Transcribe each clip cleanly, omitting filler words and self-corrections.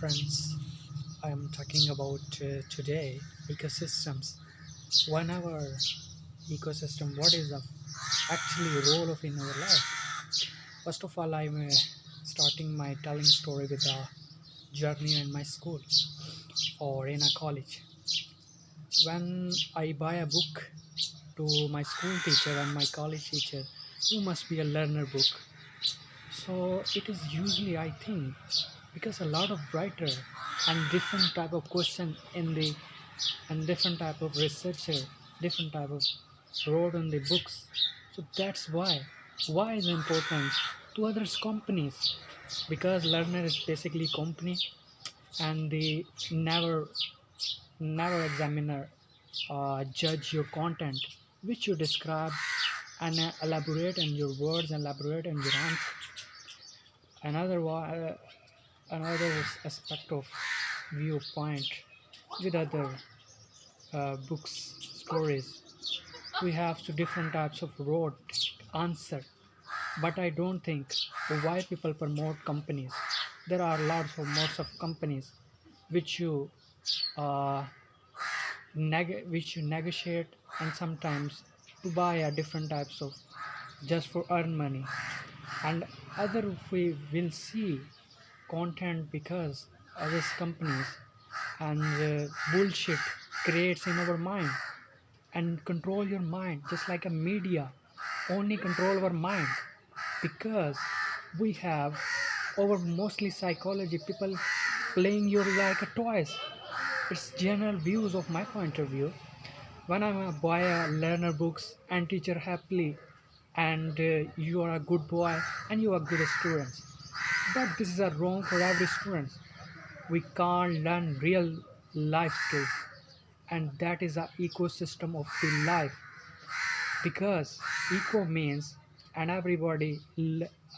friends. I am talking about today ecosystems. One our ecosystem, what is the actually role of in our life? First of all, I'm starting my telling story with a journey in my school or in a college. When I buy a book to my school teacher and my college teacher, you must be a learner book. So it is usually, I think, because a lot of writer and different type of question in the and different type of researcher, different type of wrote on the books. So that's why is important to others companies, because learner is basically company, and the never examiner judge your content which you describe and elaborate in your words, elaborate in your answer. Another aspect of viewpoint with other books, stories, we have two different types of road answer. But I don't think why people promote companies. There are lots of companies which uh, which you negotiate, and sometimes to buy a different types of just for earn money. And other we will see content because other companies and bullshit creates in our mind and control your mind just like a media only control our mind, because we have over mostly psychology people playing you like a toys. It's general views of my point of view. When I'm a boy, learner books and teacher happily, and you are a good boy and you are good students. But this is a wrong for every student. We can't learn real life skills, and that is a ecosystem of the life, because eco means and everybody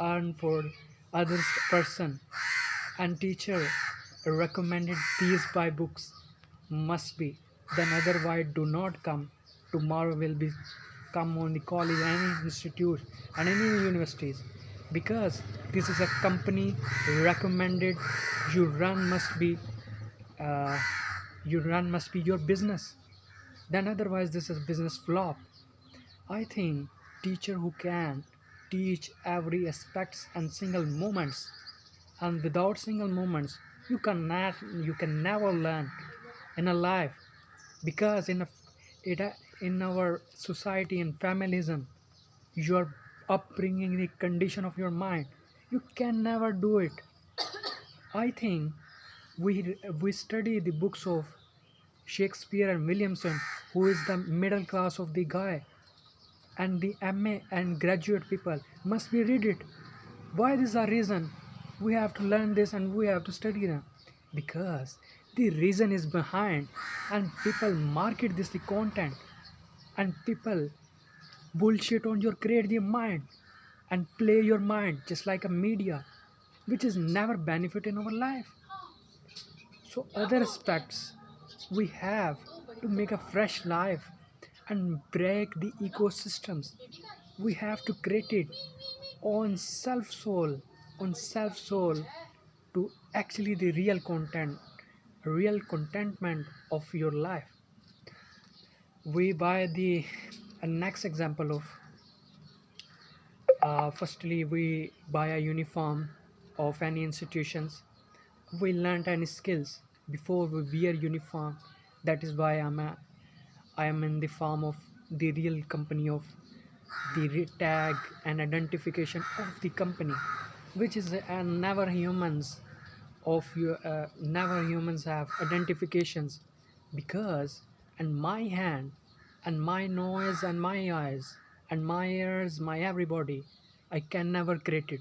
earn for others person, and teacher recommended these by books must be, then otherwise do not come. Tomorrow will be come on the college, any institute and any universities, because this is a company recommended. You run must be uh, you run must be your business, then otherwise this is business flop. I think teacher who can teach every aspects and single moments, and without single moments you can never learn in a life, because it, in our society and familism, your upbringing, the condition of your mind, you can never do it. I think we study the books of Shakespeare and Williamson, who is the middle class of the guy, and the MA and graduate people must be read it. Why this is a reason we have to learn this and we have to study them? Because the reason is behind, and people market this the content, and people bullshit on your create their mind and play your mind just like a media, which is never benefit in our life. So other aspects we have to make a fresh life and break the ecosystems. We have to create it on self soul, to actually the real contentment of your life. We buy the next example of firstly we buy a uniform of any institutions. We learned any skills before we wear uniform. That is why I am in the form of the real company of the tag and identification of the company, which is never humans never humans have identifications, because and my hand and my nose and my eyes and my ears, my everybody, I can never create it,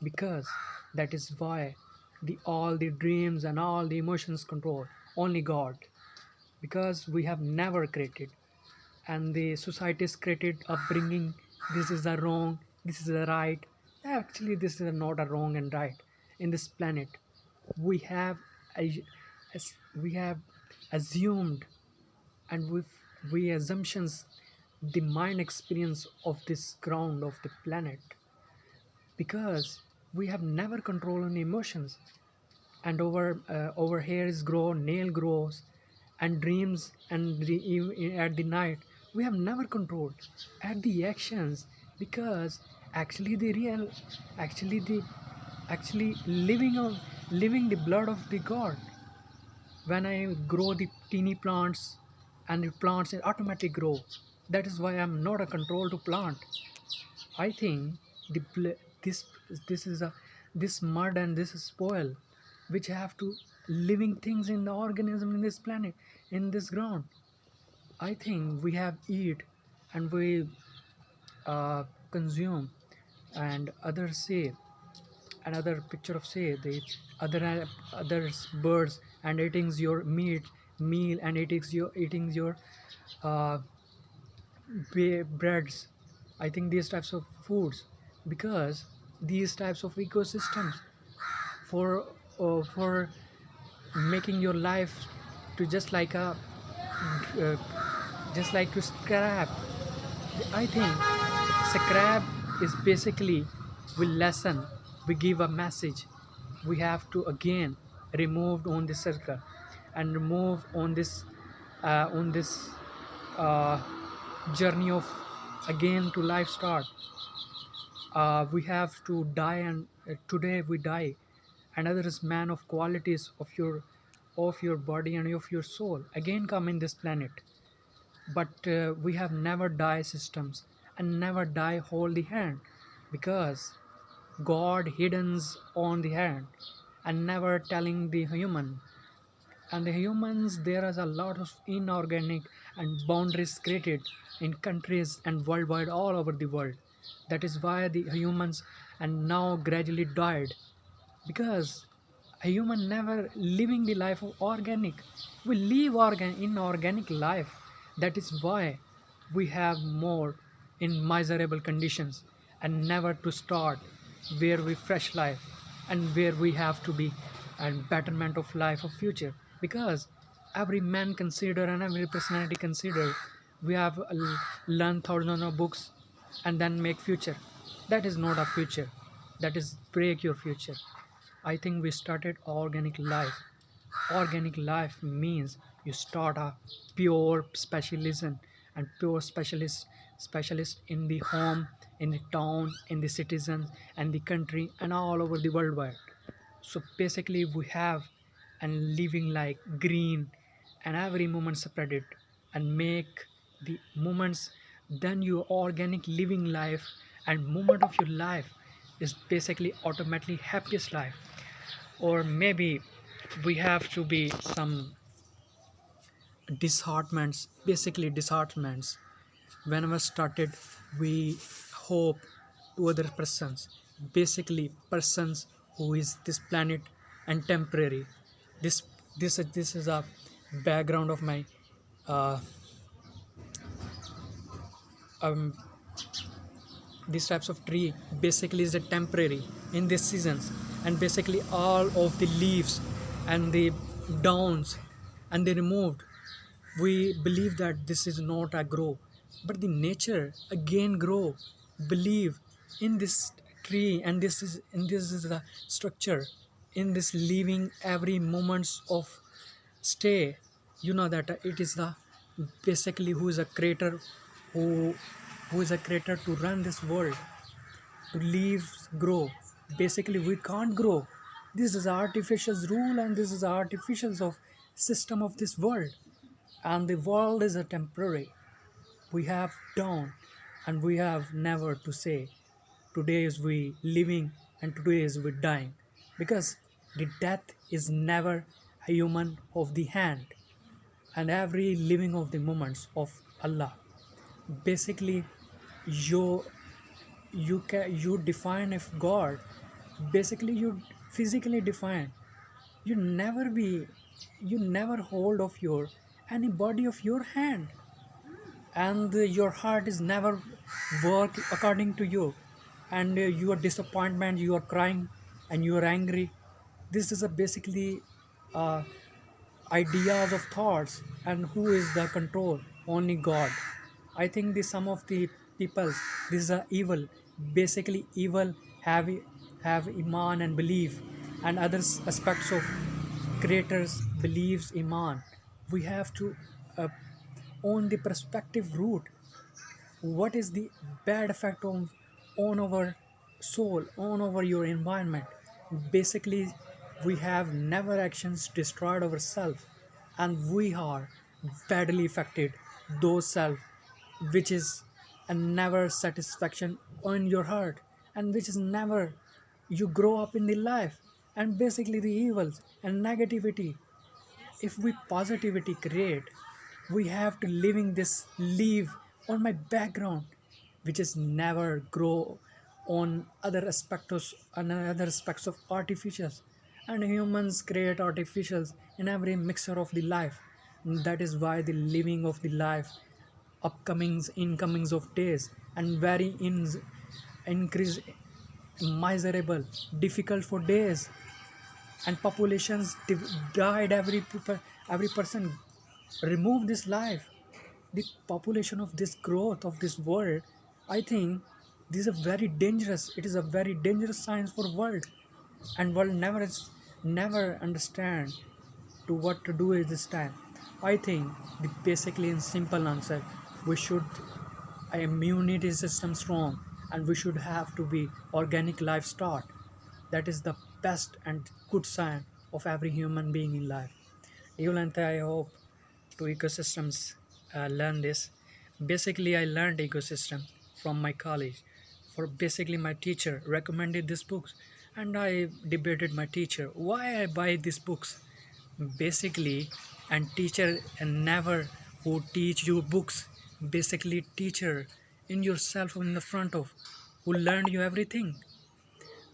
because that is why the all the dreams and all the emotions control only God, because we have never created, and the society is created upbringing. This is the wrong, this is the right. Actually this is not a wrong and right. In this planet we have we have assumed, and we assumptions the mind experience of this ground of the planet, because we have never control on emotions. and over hairs grow, nail grows, and dreams, and at the night we have never controlled at the actions, because actually the real, actually the, actually living the blood of the god. When I grow the teeny plants, and the plants automatically grow. That is why I'm not a control to plant. I think this is a, this mud and this spoil, which have to living things in the organism in this planet, in this ground. I think we have eat, and we consume, and others say, another picture of say the others birds and eating your meal, and eating your uh, breads. I think these types of foods, because these types of ecosystems for for making your life to just like a uh, just like to scrap. I think scrap is basically we lesson, we give a message. We have to again remove on this circle, and remove on this uh, journey of again to life start. We have to die, and today we die. Another is man of qualities of your body and of your soul again come in this planet. But we have never die systems, and never die hold the hand, because god hiddens on the hand, and never telling the human. And the humans, there is a lot of inorganic and boundaries created in countries and worldwide all over the world. That is why the humans and now gradually died, because a human never living the life of organic. We live inorganic life. That is why we have more in miserable conditions, and never to start where we fresh life, and where we have to be and betterment of life of future. Because every man consider and every personality consider, we have learned thousands of books and then make future. That is not a future, that is break your future. I think we started organic life. Organic life means you start a pure specialism, and pure specialist in the home, in the town, in the citizens, and the country, and all over the worldwide. So basically we have and living like green, and every moment spread it, and make the moments, then your organic living life and moment of your life is basically automatically happiest life. Or maybe we have to be some disheartments, basically disheartments. Whenever started we hope to other persons, basically persons who is this planet and temporary. This this this is a background of my uh, um, these types of tree basically is a temporary in these seasons, and basically all of the leaves and the downs and they removed. We believe that this is not a grow, but the nature again grow. Believe in this tree, and this is the structure in this living every moments of stay. You know that it is the basically who is a creator, who who is a creator to run this world, to leaves grow. Basically we can't grow. This is artificial rule, and this is artificial of system of this world. And the world is a temporary. We have done, and we have never to say today is we living and today is we dying, because the death is never a human of the hand, and every living of the moments of Allah. Basically you you define if God, basically you physically define. You never be, you never hold of your any body of your hand, and your heart is never work according to you, and your disappointment, you are crying and you are angry. This is a basically uh, ideas of thoughts, and who is the control? Only God. I think the some of the people, this is a evil, basically evil, have iman and belief and other aspects of creators beliefs iman. We have to uh, own the perspective root. What is the bad effect on our soul, on our your environment? Basically, we have never actions destroyed ourselves, and we are badly affected those self, which is a never satisfaction on your heart, and which is never you grow up in the life. And basically the evils and negativity, if we positivity create, we have to living this leave on my background, which is never grow on other aspects of artificials. And humans create artificials in every mixture of the life. That is why the living of the life, upcomings incomings of days, and very increase miserable difficult for days, and populations died. Every person remove this life, the population of this growth of this world. I think this is a very dangerous, it is a very dangerous science for world. And world never understand to what to do at this time. I think the basically in simple answer, we should immunity system strong, and we should have to be organic life start. That is the best and good sign of every human being in life. Yolanta, I hope to ecosystems learn this. Basically, I learned ecosystem from my college. For basically, my teacher recommended these books, and I debated my teacher why I buy these books. Basically, and teacher and never who teach you books. Basically, teacher in yourself in the front of who learned you everything.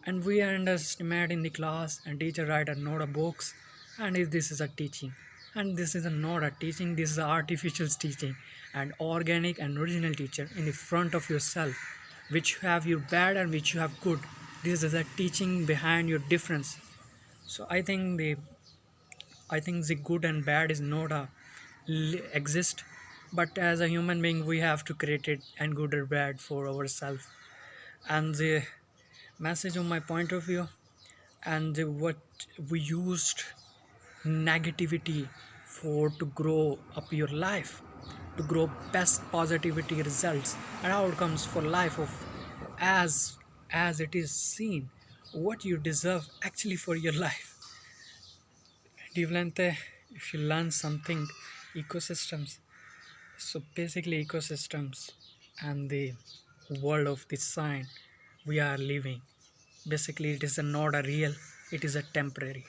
And we underestimate in the class, and teacher write a note of books, and if this is a teaching, and this is a not a teaching, this is artificial teaching. And organic and original teacher in the front of yourself, which have your bad and which you have good. This is a teaching behind your difference. So I think the good and bad is not a exist, but as a human being we have to create it and good or bad for ourselves. And the message of my point of view, and what we used negativity for to grow up your life, to grow best positivity results and outcomes for life of as it is seen what you deserve actually for your life. Divlante, if you learn something, ecosystems. So basically ecosystems and the world of the sign we are living. Basically it is not a real, it is a temporary.